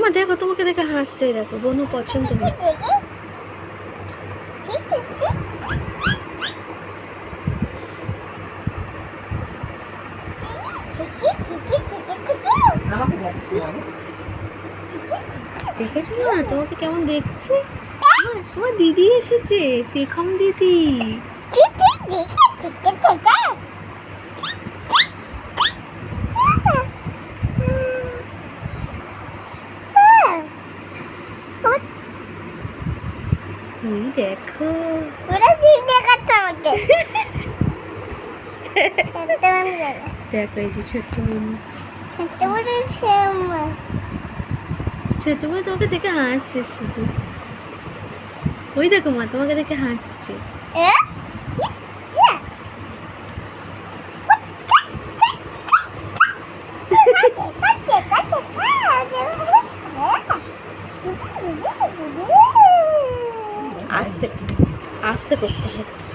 মা দেখো তোমাকে দেখে হাসছে, দেখো বনু পছন্দ হয়। দেখেছো না তোমাকে কেমন দেখছে? তোমার দিদি এসেছে, পেখম দিদি। ওই দেখো ওরা জিভ দেখাচ্ছে আমাকে। দেখো এই যে ছোট্ট বোন, ছোট্ট বড় ছেলে ছোট্ট বোন তোমাকে দেখে হাসছে শুধু। ওই দেখো মা তোমাকে দেখে হাসছে। আস্তে আস্তে করতে হবে।